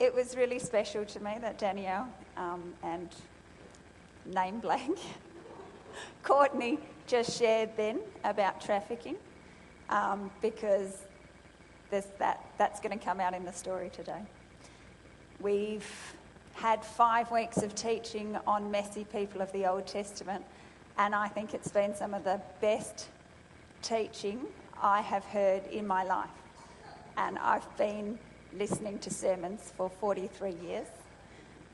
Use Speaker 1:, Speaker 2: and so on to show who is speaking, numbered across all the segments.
Speaker 1: it was really special to me that Danielle and name blank Courtney just shared then about trafficking, because that's going to come out in the story today. We've had 5 weeks of teaching on messy people of the Old Testament, and I think it's been some of the best teaching I have heard in my life. And I've been listening to sermons for 43 years.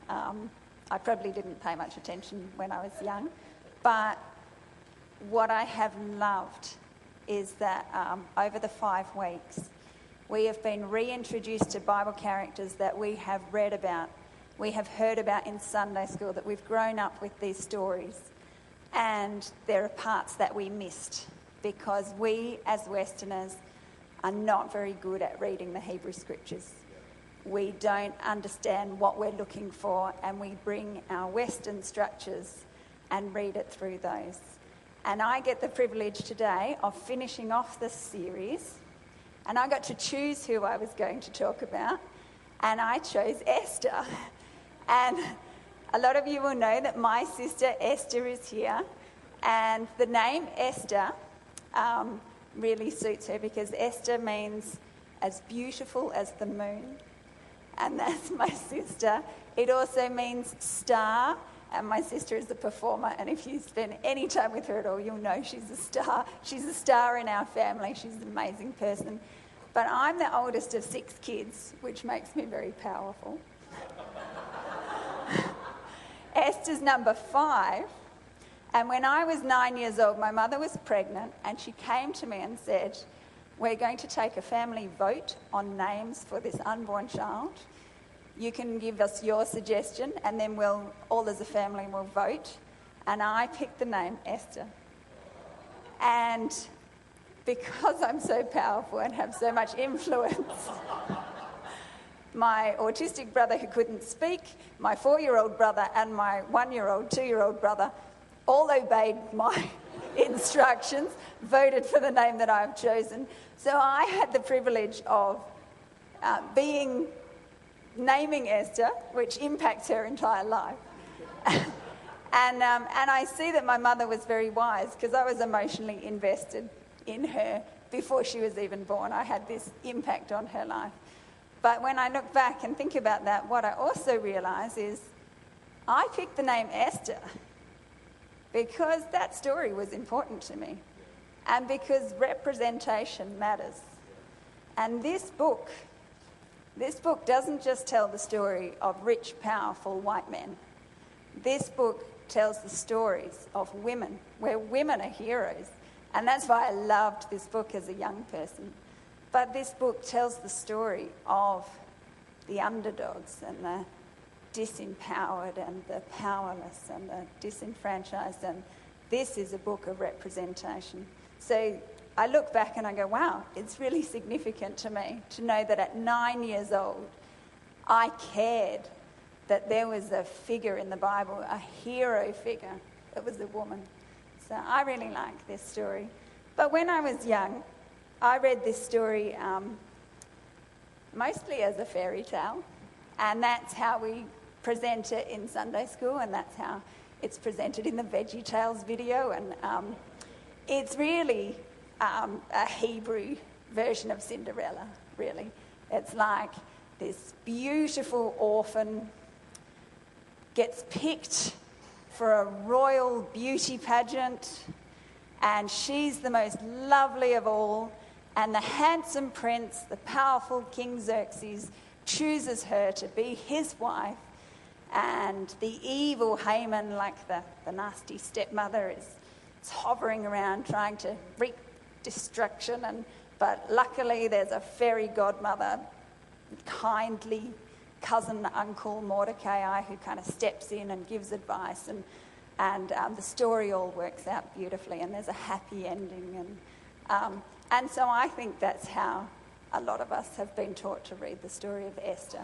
Speaker 1: I probably didn't pay much attention when I was young, but what I have loved is that over the 5 weeks, we have been reintroduced to Bible characters that we have read about, we have heard about in Sunday school, that we've grown up with these stories. And there are parts that we missed because we, as Westerners, are not very good at reading the Hebrew Scriptures. We don't understand what we're looking for, and we bring our Western structures and read it through those. And I get the privilege today of finishing off this series, and I got to choose who I was going to talk about, and I chose Esther. And a lot of you will know that my sister Esther is here, and the name Esther really suits her because Esther means as beautiful as the moon, and that's my sister. It also means star, and my sister is a performer, and if you spend any time with her at all, you'll know she's a star. She's a star in our family. She's an amazing person. But I'm the oldest of 6 kids, which makes me very powerful. Esther's number 5, and when I was 9 years old, my mother was pregnant, and she came to me and said, "We're going to take a family vote on names for this unborn child. You can give us your suggestion, and then we'll all as a family will vote." And I picked the name Esther. And because I'm so powerful and have so much influence, my autistic brother who couldn't speak, my 4-year-old brother, and my 1-year-old, 2-year-old brother all obeyed my instructions, voted for the name that I've chosen. So I had the privilege of naming Esther, which impacts her entire life. And I see that my mother was very wise because I was emotionally invested in her before she was even born. I had this impact on her life. But when I look back and think about that, what I also realise is I picked the name Esther because that story was important to me and because representation matters. And this book doesn't just tell the story of rich, powerful white men. This book tells the stories of women, where women are heroes. And that's why I loved this book as a young person. But this book tells the story of the underdogs and the disempowered and the powerless and the disenfranchised. And this is a book of representation. So I look back and I go, wow, it's really significant to me to know that at 9 years old, I cared that there was a figure in the Bible, a hero figure, that was a woman. So I really like this story. But when I was young, I read this story mostly as a fairy tale, and that's how we present it in Sunday school, and that's how it's presented in the Veggie Tales video, and it's really a Hebrew version of Cinderella, really. It's like this beautiful orphan gets picked for a royal beauty pageant, and she's the most lovely of all, and the handsome prince, the powerful King Xerxes, chooses her to be his wife, and the evil Haman, like the nasty stepmother, is hovering around trying to wreak destruction, but luckily there's a fairy godmother, kindly cousin uncle Mordecai, who kind of steps in and gives advice, and the story all works out beautifully, and there's a happy ending, and so I think that's how a lot of us have been taught to read the story of Esther.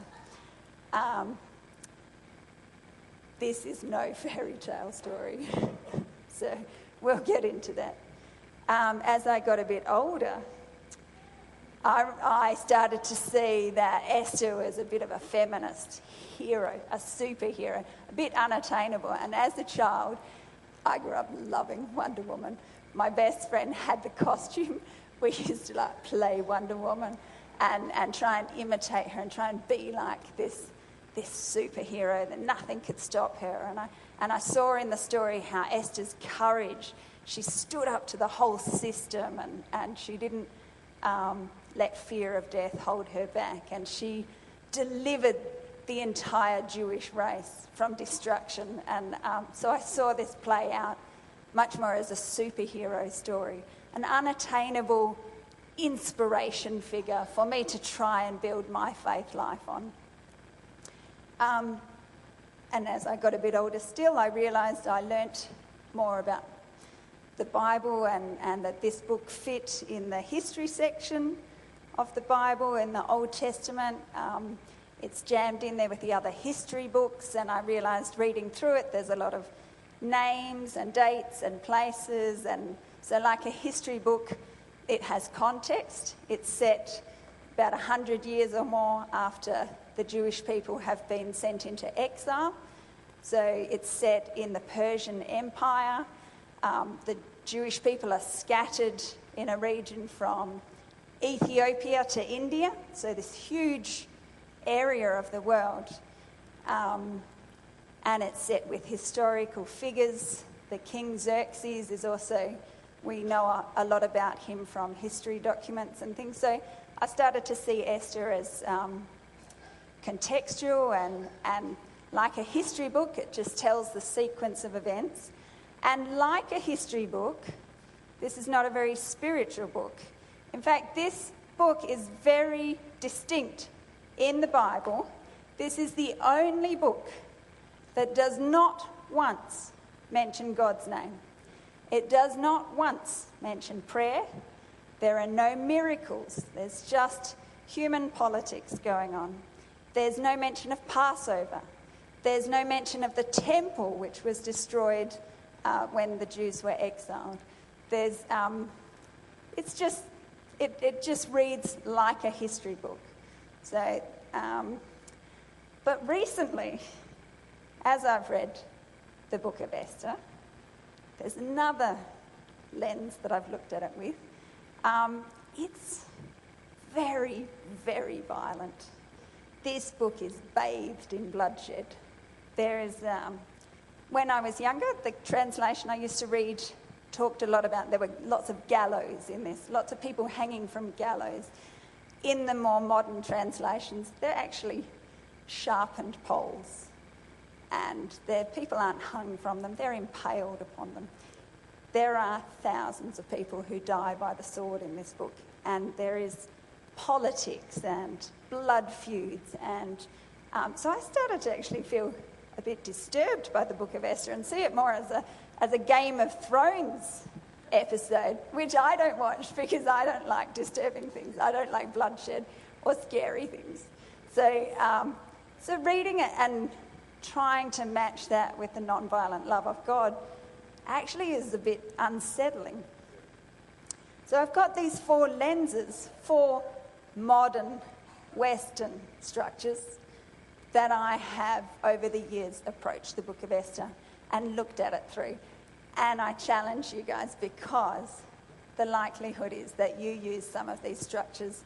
Speaker 1: This is no fairy tale story, so we'll get into that. As I got a bit older, I started to see that Esther was a bit of a feminist hero, a superhero, a bit unattainable. And as a child, I grew up loving Wonder Woman. My best friend had the costume. We used to play Wonder Woman and try and imitate her and try and be like this superhero that nothing could stop her. And I saw in the story how Esther's courage, she stood up to the whole system and she didn't let fear of death hold her back. And she delivered the entire Jewish race from destruction. And so I saw this play out much more as a superhero story, an unattainable inspiration figure for me to try and build my faith life on. And as I got a bit older still, I realised I learnt more about the Bible and that this book fit in the history section of the Bible in the Old Testament. It's jammed in there with the other history books, and I realised reading through it there's a lot of names and dates and places, and so like a history book, it has context. It's set about 100 years or more after the Jewish people have been sent into exile. So it's set in the Persian Empire. The Jewish people are scattered in a region from Ethiopia to India, so this huge area of the world. And it's set with historical figures. The King Xerxes is also, we know a lot about him from history documents and things. So I started to see Esther as contextual and like a history book. It just tells the sequence of events. And like a history book, this is not a very spiritual book. In fact, this book is very distinct in the Bible. This is the only book that does not once mention God's name. It does not once mention prayer. There are no miracles. There's just human politics going on. There's no mention of Passover. There's no mention of the temple, which was destroyed when the Jews were exiled. There's, it just reads like a history book. So, but recently, as I've read the book of Esther, there's another lens that I've looked at it with. It's very, very violent. This book is bathed in bloodshed. There is, when I was younger, the translation I used to read talked a lot about, there were lots of gallows in this, lots of people hanging from gallows. In the more modern translations, they're actually sharpened poles. And people aren't hung from them, they're impaled upon them. There are thousands of people who die by the sword in this book, and there is politics and blood feuds. And so I started to actually feel a bit disturbed by the book of Esther and see it more as a Game of Thrones episode, which I don't watch because I don't like disturbing things. I don't like bloodshed or scary things. So reading it and trying to match that with the non-violent love of God actually is a bit unsettling. So I've got these four lenses, four modern Western structures that I have over the years approached the book of Esther and looked at it through. And I challenge you guys, because the likelihood is that you use some of these structures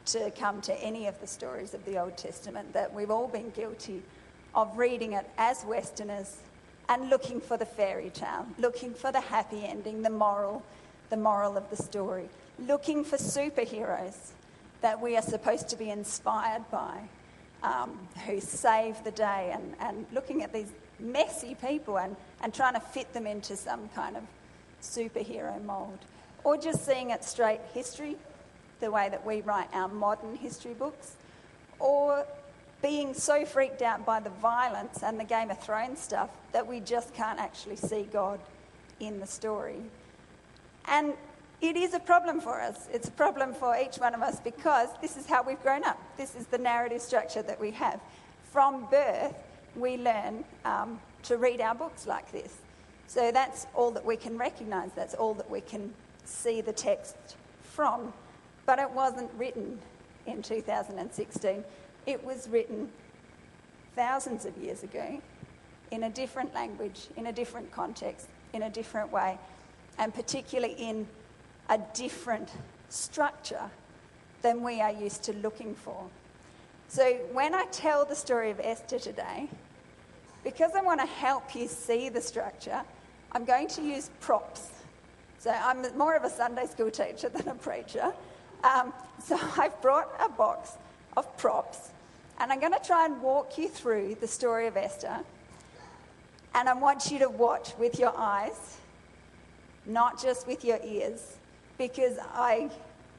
Speaker 1: to come to any of the stories of the Old Testament, that we've all been guilty of reading it as Westerners and looking for the fairy tale, looking for the happy ending, the moral of the story, looking for superheroes that we are supposed to be inspired by, who save the day, and looking at these messy people and trying to fit them into some kind of superhero mould, or just seeing it straight history, the way that we write our modern history books, or being so freaked out by the violence and the Game of Thrones stuff that we just can't actually see God in the story. And it is a problem for us. It's a problem for each one of us because this is how we've grown up. This is the narrative structure that we have. From birth, we learn to read our books like this. So that's all that we can recognise. That's all that we can see the text from. But it wasn't written in 2016. It was written thousands of years ago in a different language, in a different context, in a different way, and particularly in a different structure than we are used to looking for. So when I tell the story of Esther today, because I want to help you see the structure, I'm going to use props. So I'm more of a Sunday school teacher than a preacher. So I've brought a box of props, and I'm going to try and walk you through the story of Esther. And I want you to watch with your eyes, not just with your ears, because I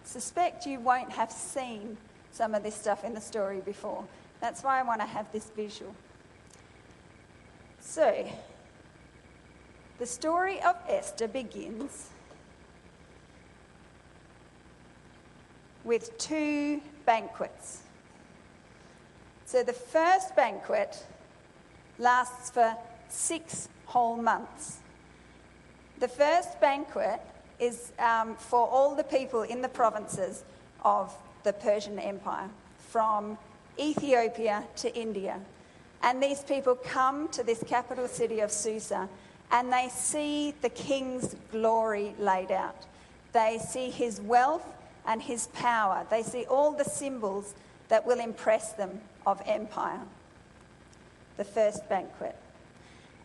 Speaker 1: suspect you won't have seen some of this stuff in the story before. That's why I want to have this visual. So, the story of Esther begins with 2 banquets. So the first banquet lasts for 6 whole months. The first banquet is for all the people in the provinces of the Persian Empire, from Ethiopia to India. And these people come to this capital city of Susa, and they see the king's glory laid out. They see his wealth and his power. They see all the symbols that will impress them of empire. The first banquet.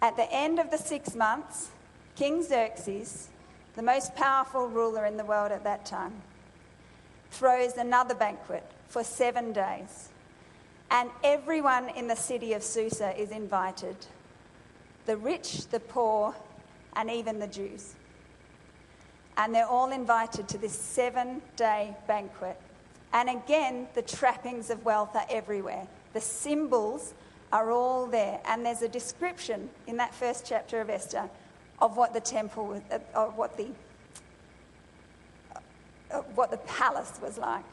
Speaker 1: At the end of the 6 months, King Xerxes, the most powerful ruler in the world at that time, throws another banquet for 7 days. And everyone in the city of Susa is invited. The rich, the poor, and even the Jews. And they're all invited to this 7-day banquet. And again, the trappings of wealth are everywhere. The symbols are all there. And there's a description in that first chapter of Esther of what the temple was, of what the palace was like.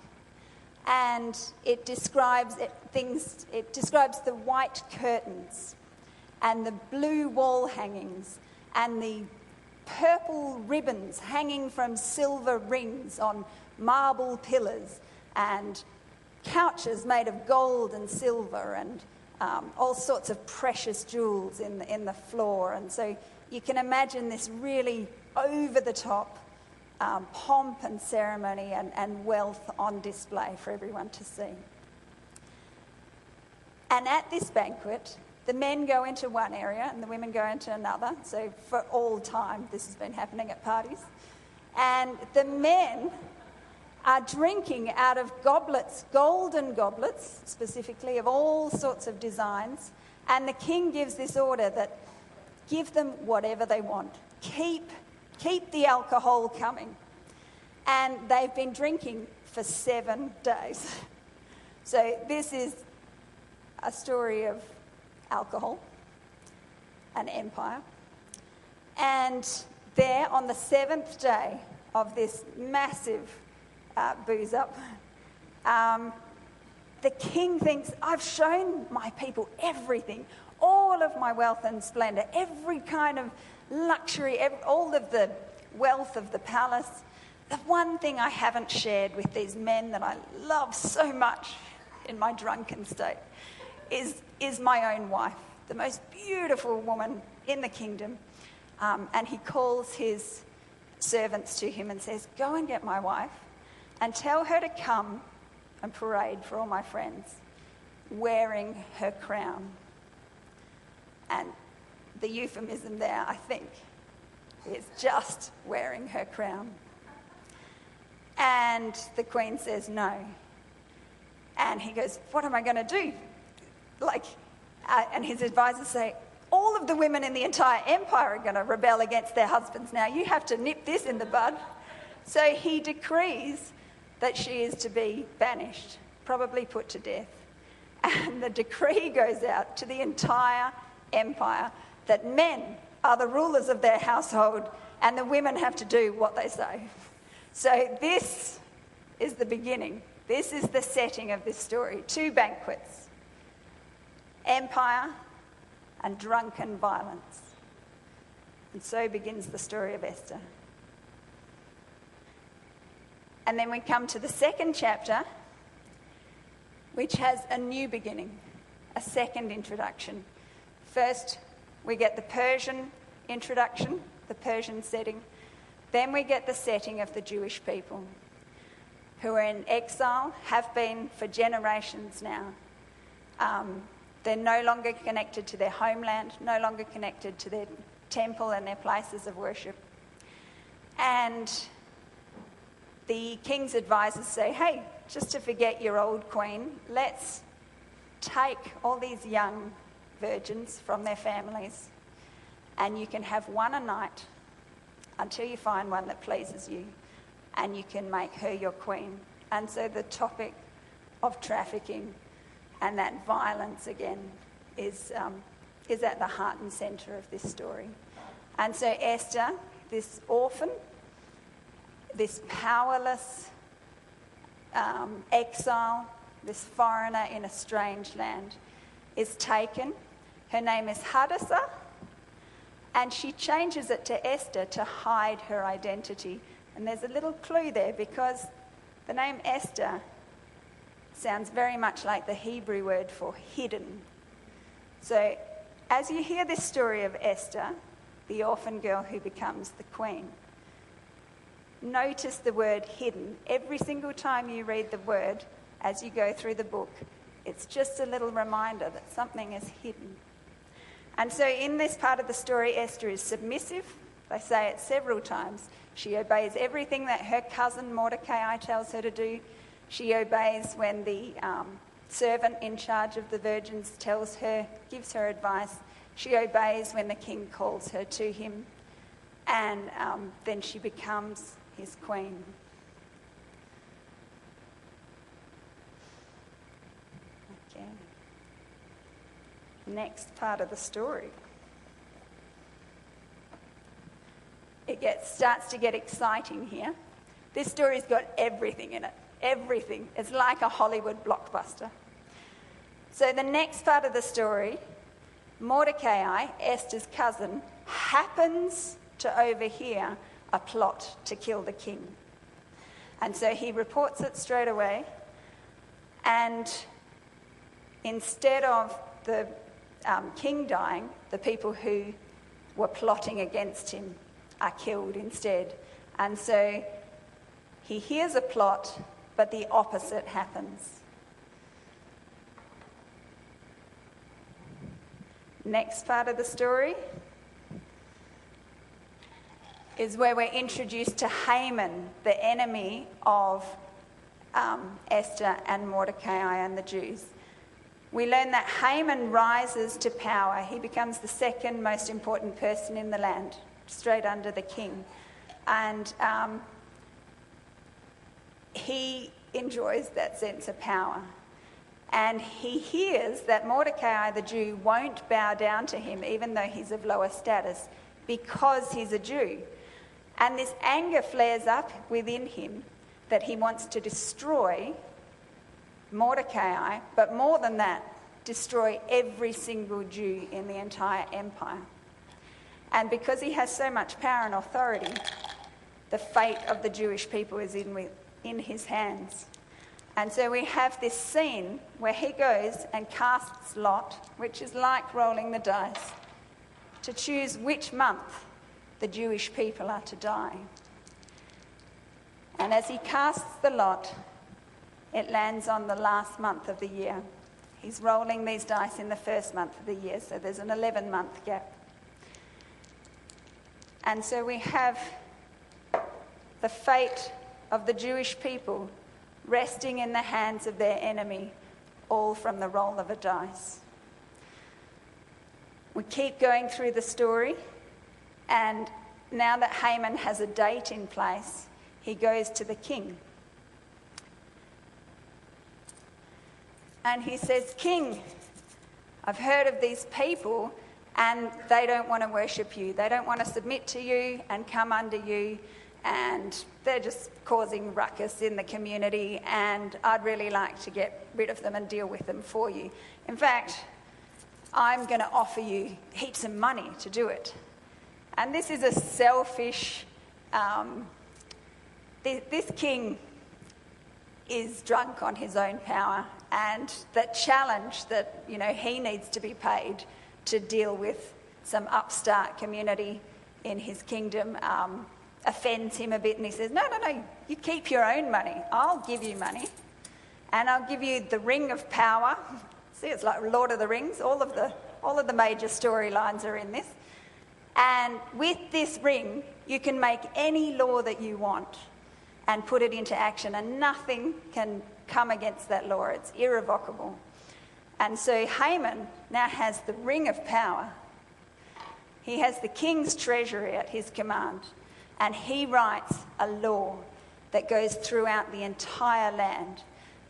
Speaker 1: And it describes the white curtains and the blue wall hangings and the purple ribbons hanging from silver rings on marble pillars, and couches made of gold and silver, and all sorts of precious jewels in the floor. And so you can imagine this really over-the-top pomp and ceremony and wealth on display for everyone to see. And at this banquet, the men go into one area and the women go into another. So for all time, this has been happening at parties. And the men are drinking out of goblets, golden goblets, specifically, of all sorts of designs. And the king gives this order that give them whatever they want. Keep the alcohol coming. And they've been drinking for 7 days. So this is a story of alcohol and empire. And there, on the 7th day of this massive booze up, the king thinks, I've shown my people everything, all of my wealth and splendor, every kind of luxury, all of the wealth of the palace. The one thing I haven't shared with these men that I love so much in my drunken state is my own wife, the most beautiful woman in the kingdom. And he calls his servants to him and says, go and get my wife and tell her to come and parade for all my friends, wearing her crown. And the euphemism there, I think, is just wearing her crown. And the queen says no. And he goes, what am I going to do? And his advisors say, all of the women in the entire empire are going to rebel against their husbands now. You have to nip this in the bud. So he decrees that she is to be banished, probably put to death. And the decree goes out to the entire empire that men are the rulers of their household and the women have to do what they say. So this is the beginning. This is the setting of this story. 2 banquets. Empire and drunken violence. And so begins the story of Esther. And then we come to the second chapter, which has a new beginning, a second introduction. First, we get the Persian introduction, the Persian setting. Then we get the setting of the Jewish people, who are in exile, have been for generations now. They're no longer connected to their homeland, no longer connected to their temple and their places of worship. And the king's advisors say, hey, just to forget your old queen, let's take all these young virgins from their families, and you can have one a night until you find one that pleases you, and you can make her your queen. And so the topic of trafficking and that violence again is at the heart and centre of this story. And so Esther, this orphan, this powerless exile, this foreigner in a strange land, is taken. Her name is Hadassah, and she changes it to Esther to hide her identity. And there's a little clue there, because the name Esther sounds very much like the Hebrew word for hidden. So as you hear this story of Esther, the orphan girl who becomes the queen, notice the word hidden. Every single time you read the word as you go through the book, it's just a little reminder that something is hidden. And so in this part of the story, Esther is submissive. They say it several times. She obeys everything that her cousin Mordecai tells her to do. She obeys when the servant in charge of the virgins gives her advice. She obeys when the king calls her to him. And then she becomes his queen. Okay. Next part of the story. It starts to get exciting here. This story's got everything in it. Everything. It's like a Hollywood blockbuster. So the next part of the story, Mordecai, Esther's cousin, happens to overhear a plot to kill the king. And so he reports it straight away. And instead of the king dying, the people who were plotting against him are killed instead. And so he hears a plot, but the opposite happens. Next part of the story is where we're introduced to Haman, the enemy of Esther and Mordecai and the Jews. We learn that Haman rises to power. He becomes the second most important person in the land, straight under the king. And he enjoys that sense of power. And he hears that Mordecai, the Jew, won't bow down to him, even though he's of lower status, because he's a Jew. And this anger flares up within him that he wants to destroy Mordecai, but more than that, destroy every single Jew in the entire empire. And because he has so much power and authority, the fate of the Jewish people is in his hands. And so we have this scene where he goes and casts lot, which is like rolling the dice, to choose which month the Jewish people are to die. And as he casts the lot, it lands on the last month of the year. He's rolling these dice in the first month of the year, so there's an 11-month gap. And so we have the fate of the Jewish people resting in the hands of their enemy, all from the roll of a dice. We keep going through the story, and now that Haman has a date in place, he goes to the king. And he says, "King, I've heard of these people, and they don't want to worship you. They don't want to submit to you and come under you, and they're just causing ruckus in the community, and I'd really like to get rid of them and deal with them for you. In fact, I'm going to offer you heaps of money to do it." And this is a selfish, this king is drunk on his own power, and that challenge that, he needs to be paid to deal with some upstart community in his kingdom offends him a bit, and he says, no, you keep your own money. I'll give you money, and I'll give you the ring of power. See, it's like Lord of the Rings. All of the major storylines are in this. And with this ring, you can make any law that you want and put it into action, and nothing can come against that law. It's irrevocable. And so Haman now has the ring of power. He has the king's treasury at his command, and he writes a law that goes throughout the entire land,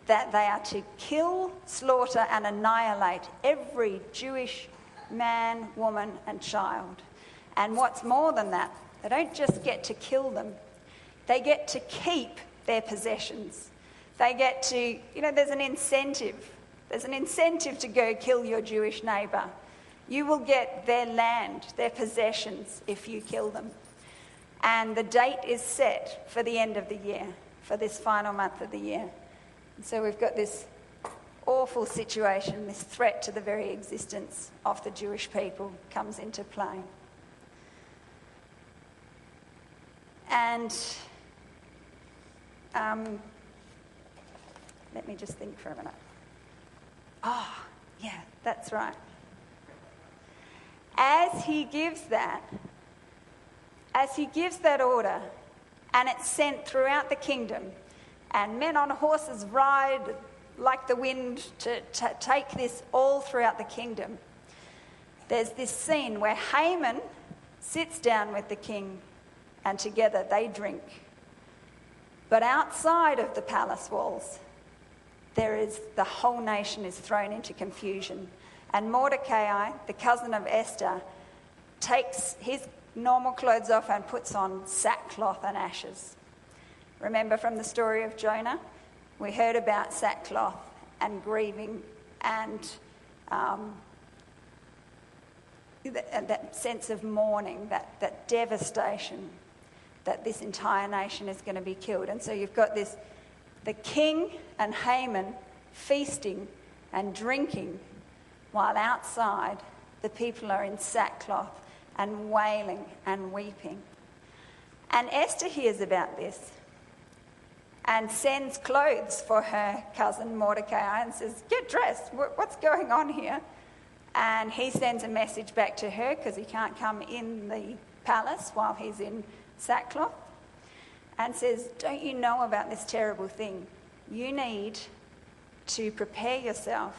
Speaker 1: that they are to kill, slaughter, and annihilate every Jewish man, woman, and child. And what's more than that, they don't just get to kill them, they get to keep their possessions. They get to, there's an incentive. There's an incentive to go kill your Jewish neighbour. You will get their land, their possessions, if you kill them. And the date is set for the end of the year, for this final month of the year. And so we've got this awful situation, this threat to the very existence of the Jewish people comes into play. And let me just think for a minute. Oh, yeah, that's right. As he gives that order, and it's sent throughout the kingdom, and men on horses ride like the wind to take this all throughout the kingdom, there's this scene where Haman sits down with the king, and together they drink. But outside of the palace walls, the whole nation is thrown into confusion. And Mordecai, the cousin of Esther, takes his normal clothes off and puts on sackcloth and ashes. Remember from the story of Jonah? We heard about sackcloth and grieving and that sense of mourning, that devastation that this entire nation is going to be killed. And so you've got the king and Haman feasting and drinking, while outside the people are in sackcloth and wailing and weeping. And Esther hears about this and sends clothes for her cousin Mordecai and says, get dressed, what's going on here? And he sends a message back to her because he can't come in the palace while he's in sackcloth, and says, don't you know about this terrible thing? You need to prepare yourself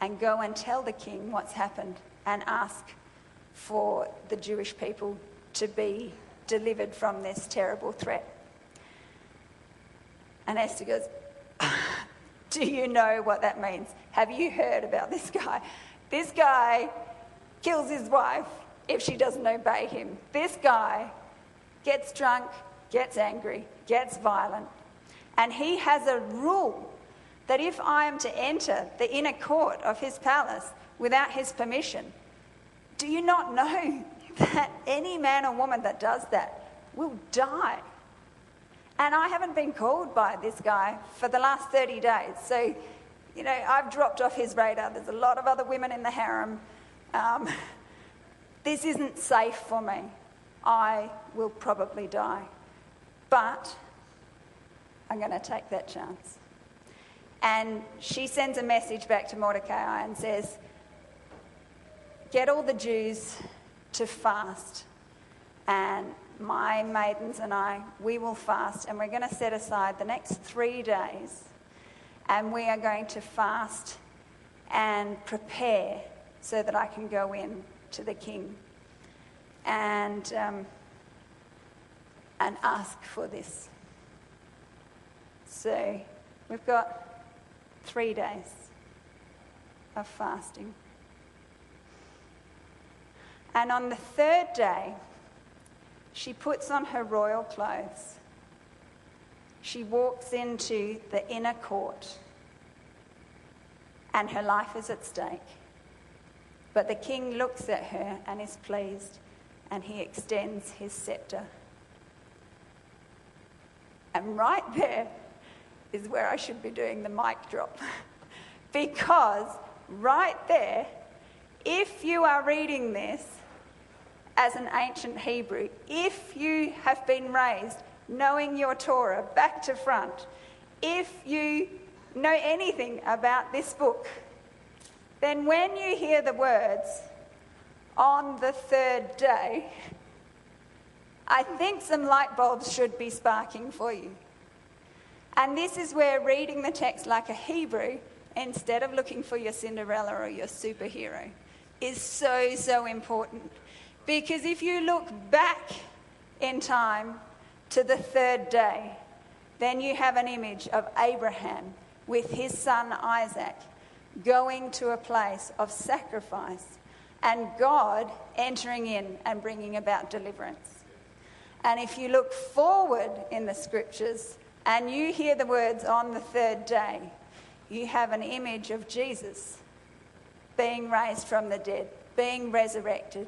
Speaker 1: and go and tell the king what's happened and ask for the Jewish people to be delivered from this terrible threat. And Esther goes, do you know what that means? Have you heard about this guy? This guy kills his wife if she doesn't obey him. This guy gets drunk, gets angry, gets violent. And he has a rule that if I am to enter the inner court of his palace without his permission, do you not know that any man or woman that does that will die? And I haven't been called by this guy for the last 30 days. So, I've dropped off his radar. There's a lot of other women in the harem. This isn't safe for me. I will probably die. But I'm going to take that chance. And she sends a message back to Mordecai and says, get all the Jews to fast. And my maidens and I, we will fast. And we're going to set aside the next 3 days. And we are going to fast and prepare so that I can go in to the king and ask for this. So we've got 3 days of fasting. And on the 3rd day, she puts on her royal clothes. She walks into the inner court, and her life is at stake. But the king looks at her and is pleased, and he extends his scepter. And right there is where I should be doing the mic drop. Because right there, if you are reading this as an ancient Hebrew, if you have been raised knowing your Torah back to front, if you know anything about this book, then when you hear the words, on the third day, I think some light bulbs should be sparking for you. And this is where reading the text like a Hebrew, instead of looking for your Cinderella or your superhero, is so, so important. Because if you look back in time to the third day, then you have an image of Abraham with his son Isaac going to a place of sacrifice and God entering in and bringing about deliverance. And if you look forward in the scriptures and you hear the words on the third day, you have an image of Jesus being raised from the dead, being resurrected,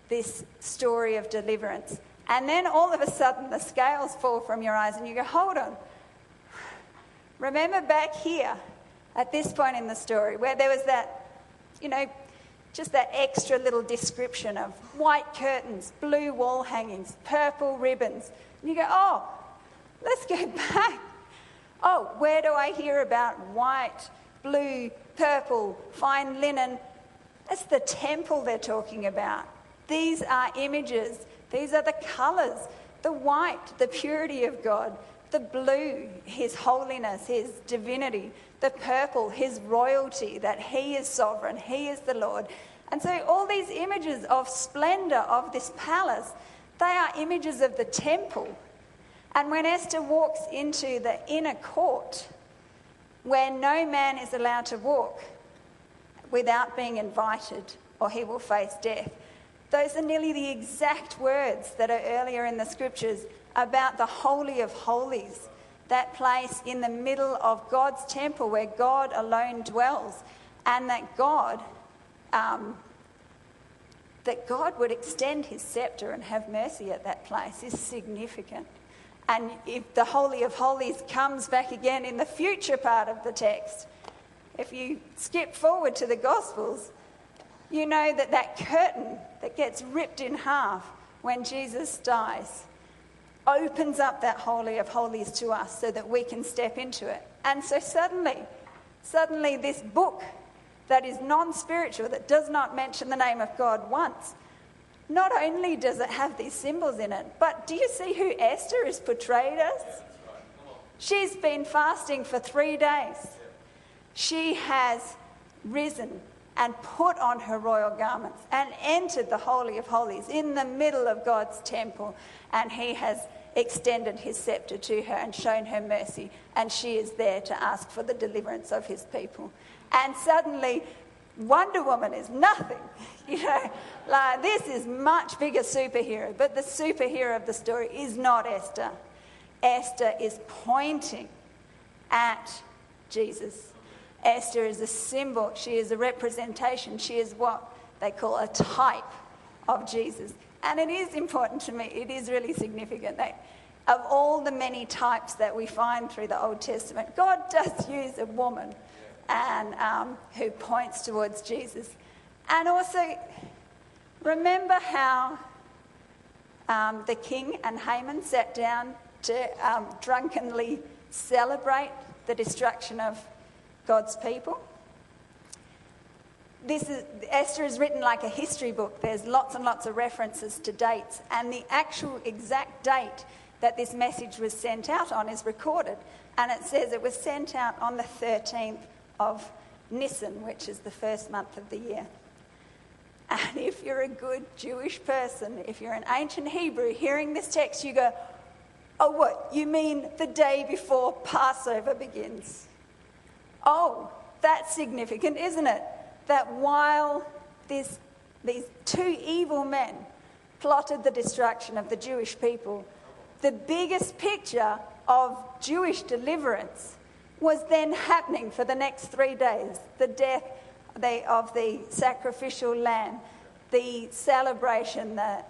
Speaker 1: this story of deliverance. And then all of a sudden the scales fall from your eyes and you go, hold on. Remember back here at this point in the story where there was that, just that extra little description of white curtains, blue wall hangings, purple ribbons. And you go, oh, let's go back. Oh, where do I hear about white, blue, purple, fine linen? That's the temple they're talking about. These are images. These are the colours. The white, the purity of God. The blue, his holiness, his divinity. The purple, his royalty, that he is sovereign, he is the Lord. And so all these images of splendour of this palace, they are images of the temple. And when Esther walks into the inner court, where no man is allowed to walk without being invited, or he will face death, those are nearly the exact words that are earlier in the scriptures about the Holy of Holies, that place in the middle of God's temple where God alone dwells, and that God would extend his scepter and have mercy at that place is significant. And if the Holy of Holies comes back again in the future part of the text, if you skip forward to the Gospels, you know that that curtain that gets ripped in half when Jesus dies opens up that Holy of Holies to us so that we can step into it. And so suddenly this book that is non-spiritual, that does not mention the name of God once, not only does it have these symbols in it, but do you see who Esther is portrayed as? She's been fasting for 3 days. She has risen and put on her royal garments and entered the Holy of Holies in the middle of God's temple, and he has extended his scepter to her and shown her mercy, and she is there to ask for the deliverance of his people. And suddenly Wonder Woman is nothing. Like this is much bigger superhero, but the superhero of the story is not Esther. Esther is pointing at Jesus. Esther is a symbol. She is a representation. She is what they call a type of Jesus. And it is important to me, it is really significant that of all the many types that we find through the Old Testament, God does use a woman and who points towards Jesus. And also, remember how the king and Haman sat down to drunkenly celebrate the destruction of God's people? Esther is written like a history book. There's lots and lots of references to dates, and the actual exact date that this message was sent out on is recorded, and it says it was sent out on the 13th of Nisan, which is the first month of the year. And if you're a good Jewish person, if you're an ancient Hebrew hearing this text, you go, oh, what? You mean the day before Passover begins? Oh, that's significant, isn't it? That while these two evil men plotted the destruction of the Jewish people, the biggest picture of Jewish deliverance was then happening for the next 3 days. The death of the sacrificial lamb, the celebration, the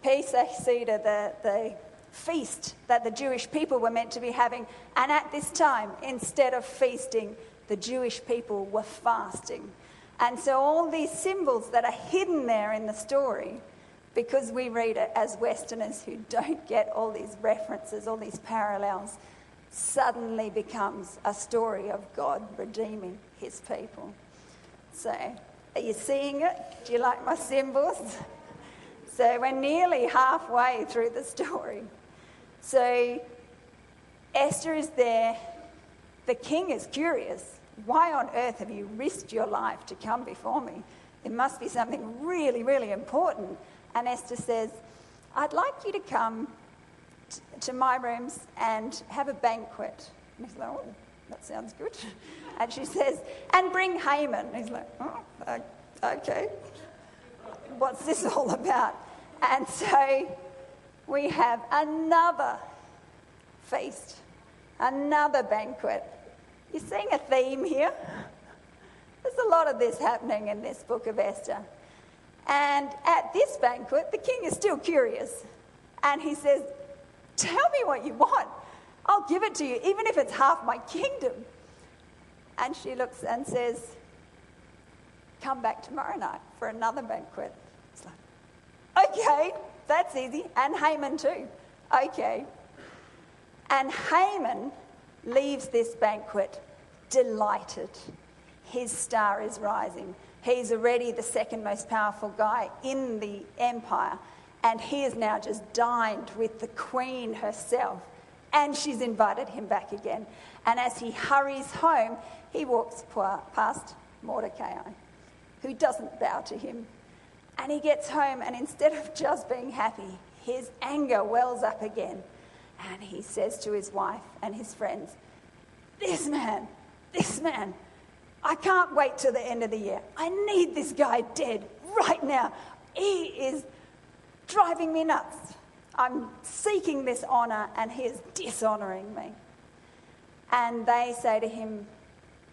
Speaker 1: Pesach Seder, the feast that the Jewish people were meant to be having. And at this time, instead of feasting, the Jewish people were fasting. And so all these symbols that are hidden there in the story, because we read it as Westerners who don't get all these references, all these parallels, suddenly becomes a story of God redeeming his people. So, are you seeing it? Do you like my symbols? So we're nearly halfway through the story. So Esther is there. The king is curious. Why on earth have you risked your life to come before me? It must be something really, really important. And Esther says, I'd like you to come to my rooms and have a banquet. And he's like, oh, that sounds good. And she says, and bring Haman. And he's like, oh, okay. What's this all about? And so we have another feast, another banquet. You're seeing a theme here? There's a lot of this happening in this book of Esther. And at this banquet, the king is still curious. And he says, tell me what you want. I'll give it to you, even if it's half my kingdom. And she looks and says, come back tomorrow night for another banquet. It's like, okay, that's easy. And Haman too. Okay. And Haman leaves this banquet delighted. His star is rising. He's already the second most powerful guy in the empire. And he is now just dined with the queen herself. And she's invited him back again. And as he hurries home, he walks past Mordecai, who doesn't bow to him. And he gets home, and instead of just being happy, his anger wells up again. And he says to his wife and his friends, this man, I can't wait till the end of the year. I need this guy dead right now. He is driving me nuts. I'm seeking this honour, and he is dishonouring me. And they say to him,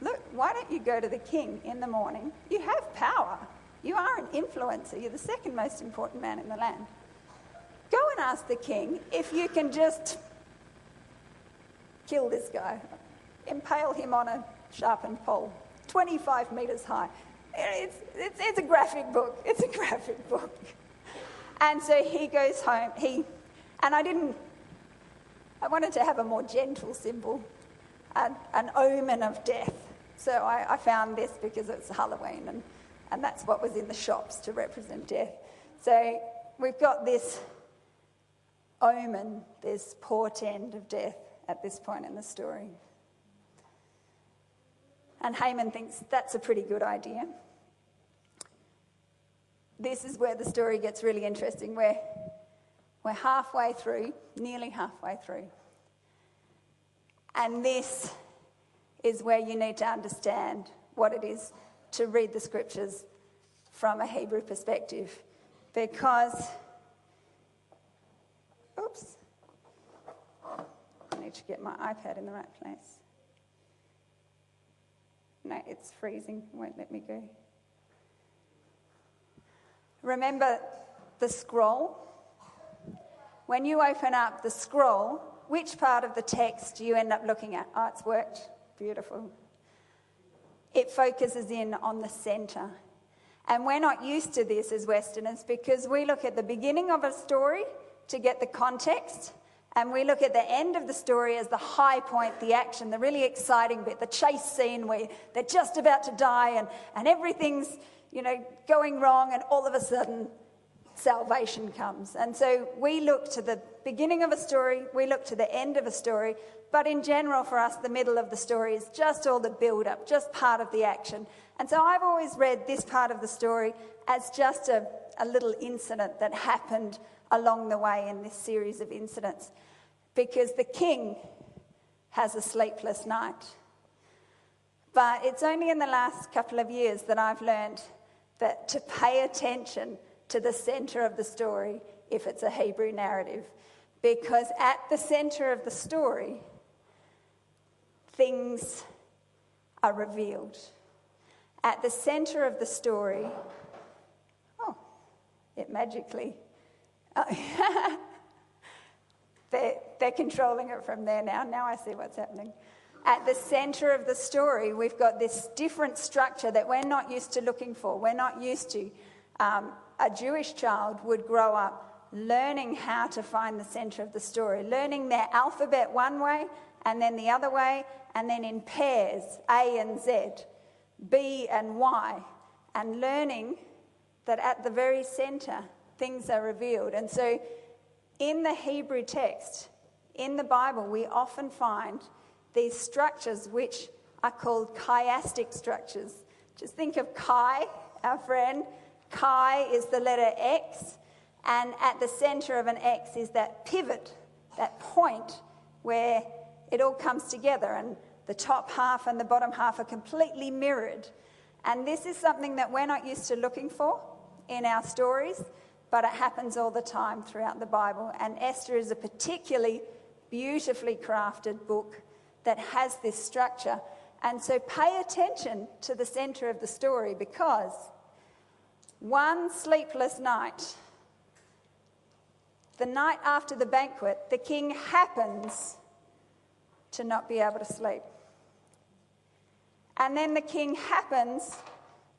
Speaker 1: look, why don't you go to the king in the morning? You have power. You are an influencer. You're the second most important man in the land. Go and ask the king if you can just kill this guy. Impale him on a sharpened pole, 25 metres high. It's a graphic book. It's a graphic book. And so he goes home. I wanted to have a more gentle symbol, an omen of death. So I found this because it's Halloween, and that's what was in the shops to represent death. So we've got this omen, this portend of death at this point in the story. And Haman thinks that's a pretty good idea. This is where the story gets really interesting. We're halfway through, nearly halfway through. And this is where you need to understand what it is to read the scriptures from a Hebrew perspective. Because, oops, I need to get my iPad in the right place. No, it's freezing, it won't let me go. Remember the scroll? When you open up the scroll, which part of the text do you end up looking at? Oh, it's worked. Beautiful. It focuses in on the centre. And we're not used to this as Westerners because we look at the beginning of a story to get the context, and we look at the end of the story as the high point, the action, the really exciting bit, the chase scene where they're just about to die and everything's, going wrong, and all of a sudden salvation comes. And so we look to the beginning of a story, we look to the end of a story, but in general for us, the middle of the story is just all the build-up, just part of the action. And so I've always read this part of the story as just a little incident that happened along the way in this series of incidents, because the king has a sleepless night. But it's only in the last couple of years that I've learned that to pay attention to the centre of the story if it's a Hebrew narrative, because at the centre of the story, things are revealed. At the centre of the story, it magically, They're controlling it from there now. Now I see what's happening. At the centre of the story, we've got this different structure that we're not used to looking for. We're not used to. A Jewish child would grow up learning how to find the centre of the story, learning their alphabet one way and then the other way, and then in pairs, A and Z, B and Y, and learning that at the very centre, things are revealed. And so in the Hebrew text, in the Bible, we often find these structures which are called chiastic structures. Just think of chi, our friend. Chi is the letter X, and at the centre of an X is that pivot, that point where it all comes together, and the top half and the bottom half are completely mirrored. And this is something that we're not used to looking for in our stories, but it happens all the time throughout the Bible. And Esther is a particularly beautifully crafted book that has this structure. And so pay attention to the centre of the story, because one sleepless night, the night after the banquet, the king happens to not be able to sleep. And then the king happens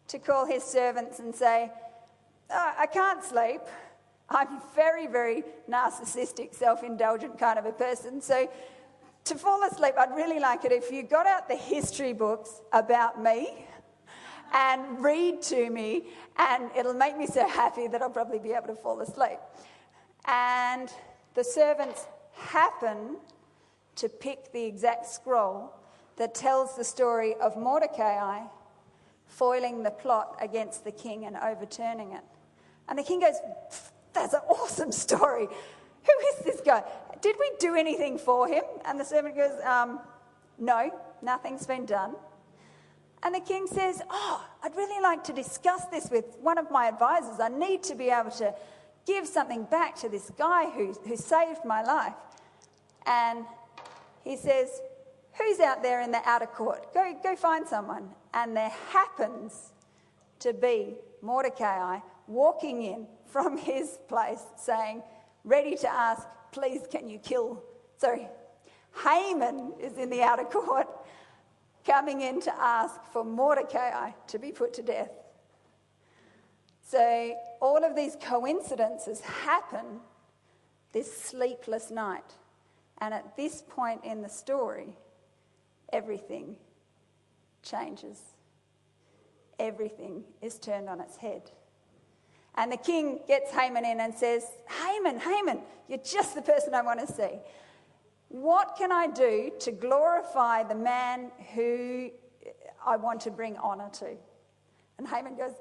Speaker 1: to call his servants and say, "Oh, I can't sleep. I'm very, very narcissistic, self-indulgent kind of a person. So to fall asleep, I'd really like it if you got out the history books about me and read to me, and it'll make me so happy that I'll probably be able to fall asleep." And the servants happen to pick the exact scroll that tells the story of Mordecai foiling the plot against the king and overturning it. And the king goes, "That's an awesome story. Who is this guy? Did we do anything for him?" And the servant goes, "No, nothing's been done." And the king says, "Oh, I'd really like to discuss this with one of my advisors. I need to be able to give something back to this guy who saved my life." And he says, "Who's out there in the outer court? Go find someone." And there happens to be Mordecai walking in from his place saying, ready to ask, "Please, can you kill?" Sorry, Haman is in the outer court coming in to ask for Mordecai to be put to death. So all of these coincidences happen this sleepless night. And at this point in the story, everything changes. Everything is turned on its head. And the king gets Haman in and says, Haman, you're just the person I want to see. What can I do to glorify the man who I want to bring honour to? And Haman goes,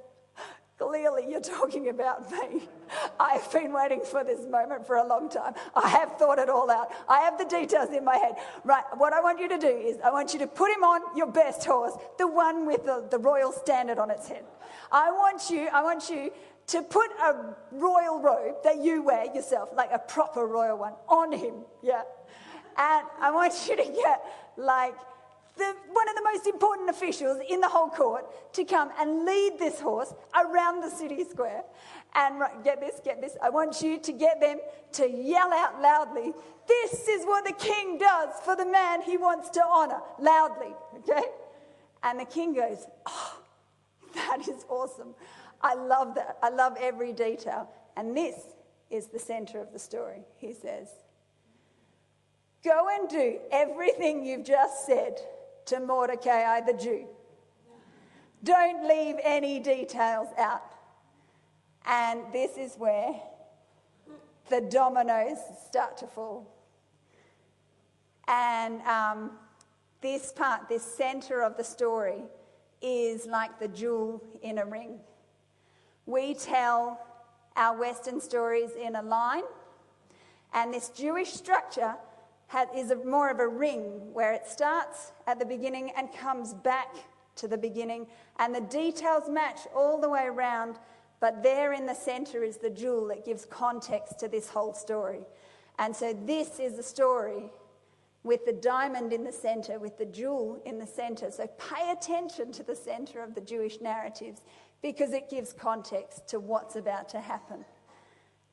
Speaker 1: "Clearly you're talking about me. I have been waiting for this moment for a long time. I have thought it all out. I have the details in my head. Right, what I want you to do is I want you to put him on your best horse, the one with the royal standard on its head. I want you to put a royal robe that you wear yourself, like a proper royal one, on him, yeah. And I want you to get, like, one of the most important officials in the whole court to come and lead this horse around the city square. And get this, I want you to get them to yell out loudly, 'This is what the king does for the man he wants to honour,' loudly, okay?" And the king goes, "Oh, that is awesome. I love that. I love every detail." And this is the centre of the story. He says, "Go and do everything you've just said to Mordecai the Jew. Don't leave any details out." And this is where the dominoes start to fall. And this centre of the story is like the jewel in a ring. We tell our Western stories in a line, and this Jewish structure is more of a ring where it starts at the beginning and comes back to the beginning, and the details match all the way around, but there in the centre is the jewel that gives context to this whole story. And so this is the story with the diamond in the centre, with the jewel in the centre. So pay attention to the centre of the Jewish narratives, because it gives context to what's about to happen.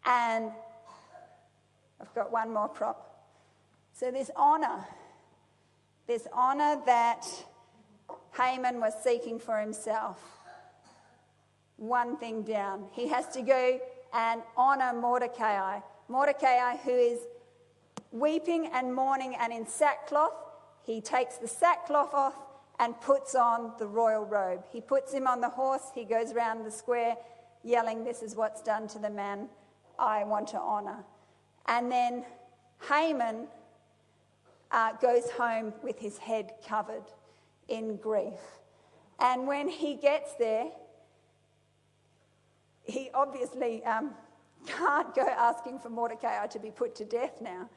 Speaker 1: And I've got one more prop. So this honour that Haman was seeking for himself, one thing down. He has to go and honour Mordecai. Mordecai, who is weeping and mourning and in sackcloth, he takes the sackcloth off and puts on the royal robe. He puts him on the horse. He goes around the square yelling, "This is what's done to the man I want to honour." And then Haman goes home with his head covered in grief. And when he gets there, he obviously can't go asking for Mordecai to be put to death now.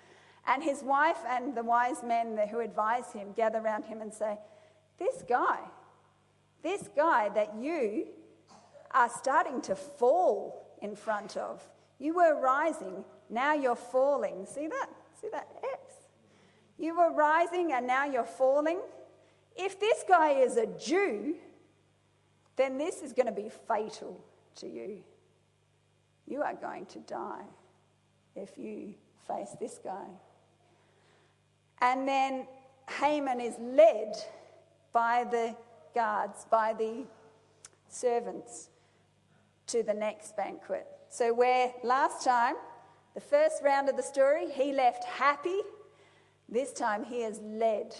Speaker 1: And his wife and the wise men who advise him gather around him and say, this guy that you are starting to fall in front of, you were rising, now you're falling. See that? See that X? You were rising and now you're falling. If this guy is a Jew, then this is going to be fatal to you. You are going to die if you face this guy. And then Haman is led by the guards, by the servants, to the next banquet. So where last time, the first round of the story, he left happy, this time he is led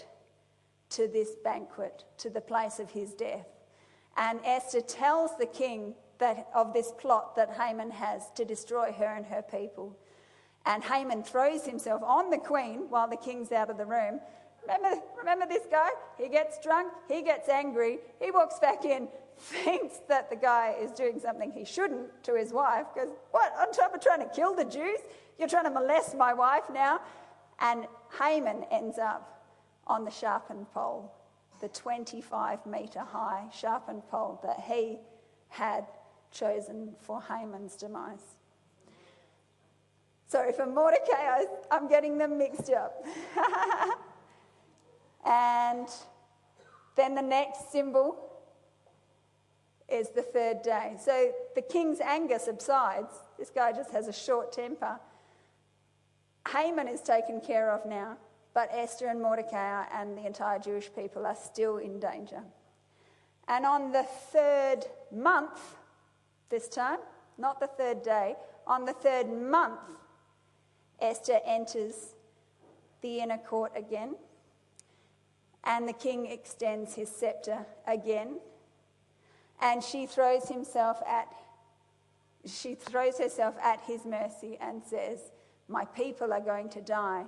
Speaker 1: to this banquet, to the place of his death. And Esther tells the king of this plot that Haman has to destroy her and her people. And Haman throws himself on the queen while the king's out of the room. Remember this guy? He gets drunk, he gets angry, he walks back in, thinks that the guy is doing something he shouldn't to his wife, goes, "What, on top of trying to kill the Jews? You're trying to molest my wife now?" And Haman ends up on the sharpened pole, the 25-metre high sharpened pole that he had chosen for Haman's demise. Sorry for Mordecai, I'm getting them mixed up. And then the next symbol is the third day. So the king's anger subsides. This guy just has a short temper. Haman is taken care of now, but Esther and Mordecai and the entire Jewish people are still in danger. And on the third month, this time, not the third day, on the third month, Esther enters the inner court again, and the king extends his scepter again, and she throws herself at his mercy and says, "My people are going to die.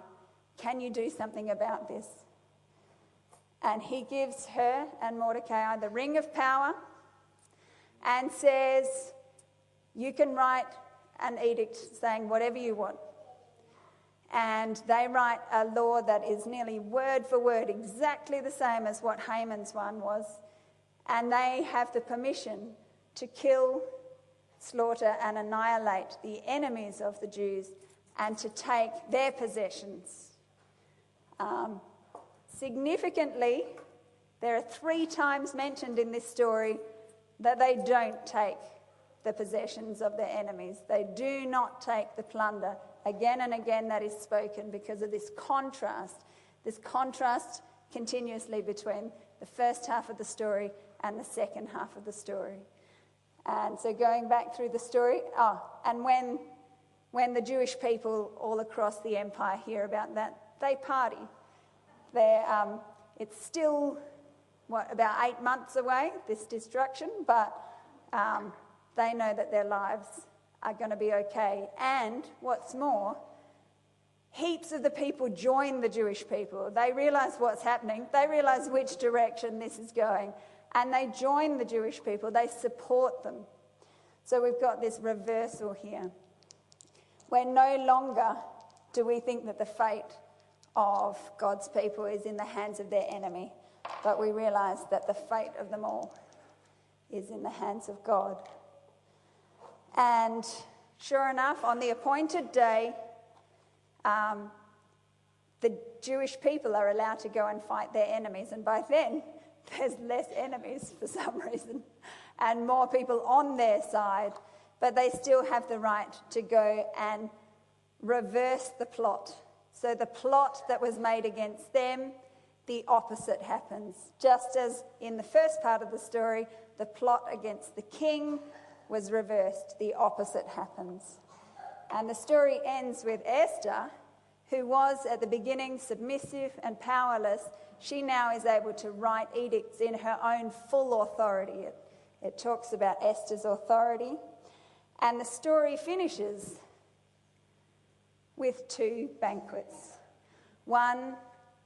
Speaker 1: Can you do something about this?" And he gives her and Mordecai the ring of power and says, "You can write an edict saying whatever you want." And they write a law that is nearly word for word exactly the same as what Haman's one was. And they have the permission to kill, slaughter and annihilate the enemies of the Jews and to take their possessions. Significantly, there are 3 times mentioned in this story that they don't take the possessions of their enemies. They do not take the plunder. Again and again that is spoken because of this contrast continuously between the first half of the story and the second half of the story. And so going back through the story, and when the Jewish people all across the empire hear about that, they party. It's still, about 8 months away, this destruction, but they know that their lives are going to be okay. And what's more, heaps of the people join the Jewish people. They realise what's happening. They realise which direction this is going. And they join the Jewish people. They support them. So we've got this reversal here, where no longer do we think that the fate of God's people is in the hands of their enemy, but we realise that the fate of them all is in the hands of God. And sure enough, on the appointed day, the Jewish people are allowed to go and fight their enemies. And by then, there's less enemies for some reason and more people on their side. But they still have the right to go and reverse the plot. So the plot that was made against them, the opposite happens. Just as in the first part of the story, the plot against the king was reversed, the opposite happens. And the story ends with Esther, who was at the beginning submissive and powerless. She now is able to write edicts in her own full authority. It talks about Esther's authority. And the story finishes with 2 banquets. One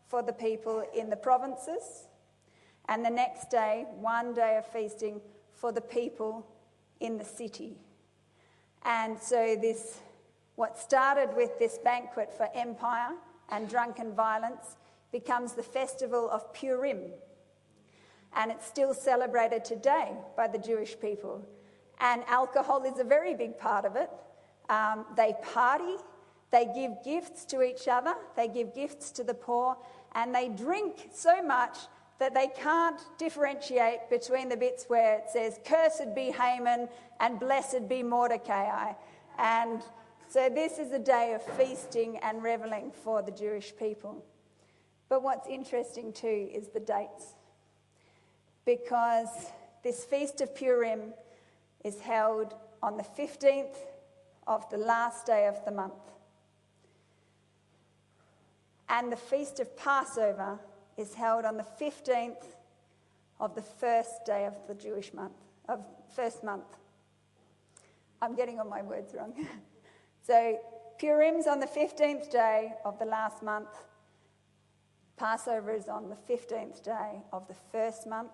Speaker 1: for the people in the provinces, and the next day, 1 day of feasting for the people in the city. And so what started with this banquet for empire and drunken violence becomes the festival of Purim. And it's still celebrated today by the Jewish people. And alcohol is a very big part of it. They party, they give gifts to each other, they give gifts to the poor, and they drink so much that they can't differentiate between the bits where it says, "Cursed be Haman and blessed be Mordecai." And so this is a day of feasting and revelling for the Jewish people. But what's interesting too is the dates, because this Feast of Purim is held on the 15th of the last day of the month. And the Feast of Passover is held on the 15th of the first day of the Jewish month, of first month. I'm getting all my words wrong. So Purim's on the 15th day of the last month. Passover is on the 15th day of the first month.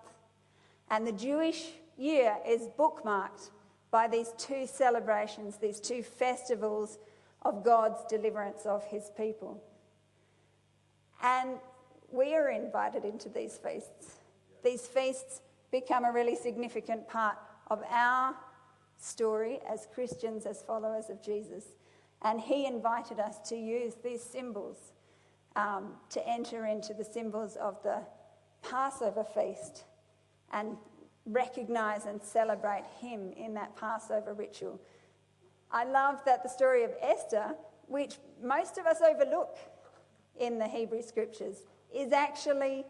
Speaker 1: And the Jewish year is bookmarked by these 2 celebrations, these 2 festivals of God's deliverance of his people. And we are invited into these feasts. These feasts become a really significant part of our story as Christians, as followers of Jesus. And he invited us to use these symbols to enter into the symbols of the Passover feast and recognise and celebrate him in that Passover ritual. I love that the story of Esther, which most of us overlook in the Hebrew scriptures, is actually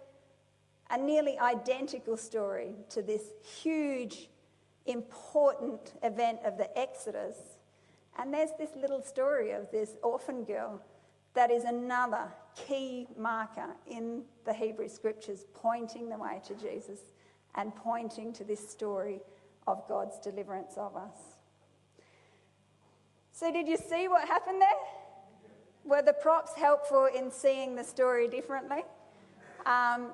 Speaker 1: a nearly identical story to this huge, important event of the Exodus. And there's this little story of this orphan girl that is another key marker in the Hebrew scriptures, pointing the way to Jesus and pointing to this story of God's deliverance of us. So did you see what happened there? Were the props helpful in seeing the story differently? I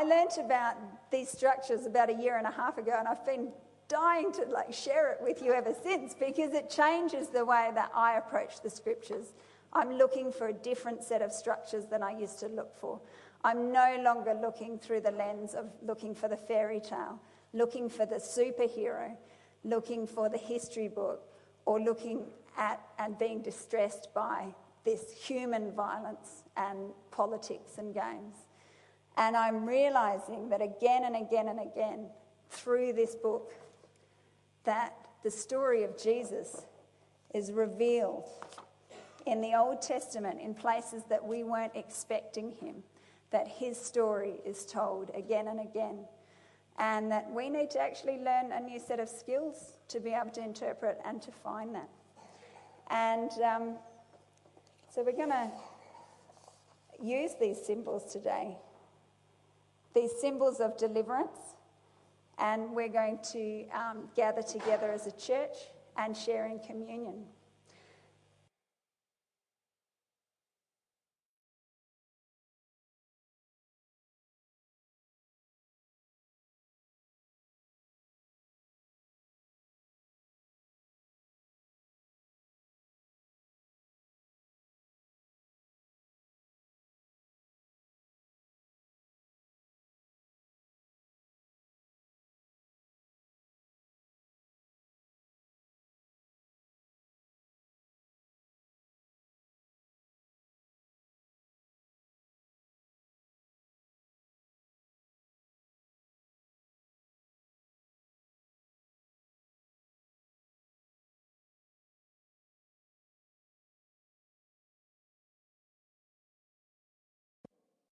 Speaker 1: learnt about these structures about 1.5 years ago, and I've been dying to share it with you ever since, because it changes the way that I approach the scriptures. I'm looking for a different set of structures than I used to look for. I'm no longer looking through the lens of looking for the fairy tale, looking for the superhero, looking for the history book, or looking at and being distressed by this human violence and politics and games. And I'm realising that again and again and again through this book that the story of Jesus is revealed in the Old Testament in places that we weren't expecting him, that his story is told again and again, and that we need to actually learn a new set of skills to be able to interpret and to find that. And so we're going to use these symbols today, these symbols of deliverance, and we're going to gather together as a church and share in communion.